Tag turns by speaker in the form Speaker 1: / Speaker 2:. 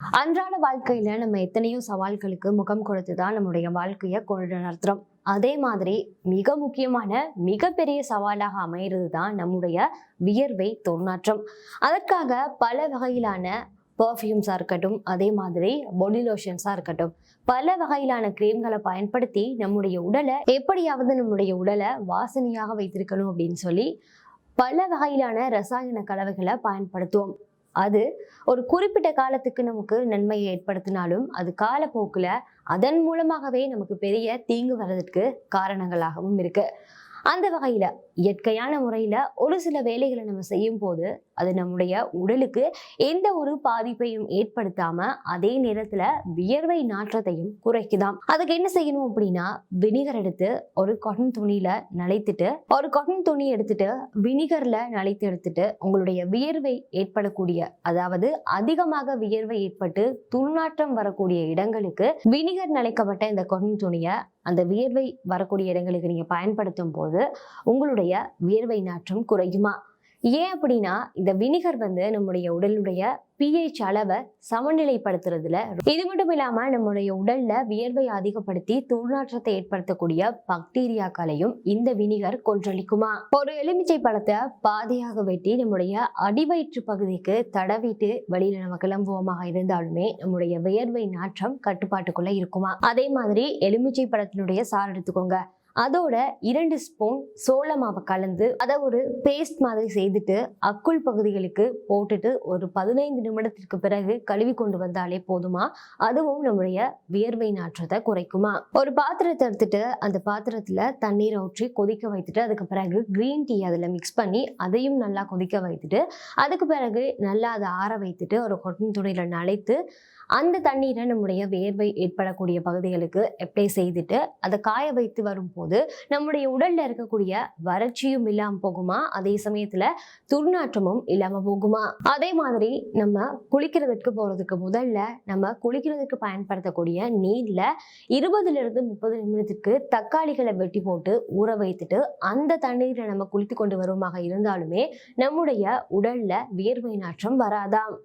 Speaker 1: அன்றாட வாழ்க்கையில நம்ம எத்தனையோ சவால்களுக்கு முகம் கொடுத்துதான் நம்முடைய வாழ்க்கைய கொண்டு நடத்துறோம். அதே மாதிரி மிக முக்கியமான மிகப்பெரிய சவாலாக அமைகிறது தான் நம்முடைய வியர்வை துர்நாற்றம். அதற்காக பல வகையிலான பர்ஃப்யூம்ஸா இருக்கட்டும், அதே மாதிரி பாடி லோஷன்ஸா இருக்கட்டும், பல வகையிலான கிரீம்களை பயன்படுத்தி நம்முடைய உடலை எப்படியாவது நம்முடைய உடலை வாசனையாக வைத்திருக்கணும் அப்படின்னு சொல்லி பல வகையிலான ரசாயன கலவைகளை பயன்படுத்துவோம். அது ஒரு குறிப்பிட்ட காலத்துக்கு நமக்கு நன்மையை ஏற்படுத்தினாலும் அது காலப்போக்குல அதன் மூலமாகவே நமக்கு பெரிய தீங்கு வர்றதுக்கு காரணங்களாகவும் இருக்கு. அந்த வகையில இயற்கையான முறையில ஒரு சில வேலைகளை நம்ம செய்யும் போது அது நம்முடைய உடலுக்கு எந்த ஒரு பாதிப்பையும் ஏற்படுத்தாம அதே நேரத்துல வியர்வை நாற்றத்தையும் குறைக்குதாம். அதுக்கு என்ன செய்யணும் அப்படின்னா, வினிகர் எடுத்து ஒரு காட்டன் துணியில நனைத்துட்டு வினிகர்ல நனைத்து எடுத்துட்டு உங்களுடைய வியர்வை ஏற்படக்கூடிய, அதாவது அதிகமாக வியர்வை ஏற்பட்டு துர்நாற்றம் வரக்கூடிய இடங்களுக்கு வினிகர் நனைக்கப்பட்ட இந்த காட்டன் துணியை அந்த வியர்வை வரக்கூடிய இடங்களுக்கு நீங்க பயன்படுத்தும் போது உங்களுடைய வியர்வை நாற்றம் குறையுமா? ஏன் அப்படின்னா, இந்த வினிகர் நம்முடைய உடலுடைய pH அளவை சமநிலைப்படுத்துறதுல, இது மட்டும் இல்லாம நம்முடைய உடல்ல வியர்வை அதிகப்படுத்தி துர்நாற்றத்தை ஏற்படுத்தக்கூடிய பாக்டீரியாக்களையும் இந்த வினிகர் கொன்றளிக்குமா. ஒரு எலுமிச்சை பழத்தை பாதியாக வெட்டி நம்முடைய அடிவயிற்று பகுதிக்கு தடவிட்டு வெளியில நம்ம கிளம்புவோமாக இருந்தாலுமே நம்முடைய வியர்வை நாற்றம் கட்டுப்பாட்டுக்குள்ள இருக்குமா. அதே மாதிரி எலுமிச்சை பழத்தினுடைய சாறு எடுத்துக்கோங்க, அதோட 2 ஸ்பூன் சோள மாவை கலந்து அதை ஒரு பேஸ்ட் மாதிரி செய்துட்டு அக்குள் பகுதிகளுக்கு போட்டுட்டு ஒரு 15 நிமிடத்திற்கு பிறகு கழுவி கொண்டு வந்தாலே போதுமா. அதுவும் நம்முடைய வியர்வை நாற்றத்தை குறைக்குமா. ஒரு பாத்திரத்தை எடுத்துட்டு அந்த பாத்திரத்துல தண்ணீரை ஊற்றி கொதிக்க வைத்துட்டு அதுக்கு பிறகு கிரீன் டீ அதுல மிக்ஸ் பண்ணி அதையும் நல்லா கொதிக்க வைத்துட்டு அதுக்கு பிறகு நல்லா அதை ஆற வைத்துட்டு ஒரு கொட்டன் துணியில நனைத்து அந்த தண்ணீரை நம்முடைய வியர்வை ஏற்படக்கூடிய பகுதிகளுக்கு அப்ளை செய்துட்டு அதை காய வைத்து வரும்போது நம்முடைய உடல்ல இருக்கக்கூடிய வறட்சியும் இல்லாம போகுமா, அதே சமயத்துல துர்நாற்றமும் இல்லாம போகுமா. அதே மாதிரி நம்ம குளிக்கிறதுக்கு போறதுக்கு முதல்ல நம்ம குளிக்கிறதுக்கு பயன்படுத்தக்கூடிய நீர்ல 20 to 30 நிமிடத்துக்கு தக்காளிகளை வெட்டி போட்டு ஊற வைத்துட்டு அந்த தண்ணீரை நம்ம குளித்து கொண்டு வருவதாக இருந்தாலுமே நம்முடைய உடல்ல வியர்வை நாற்றம் வராதாம்.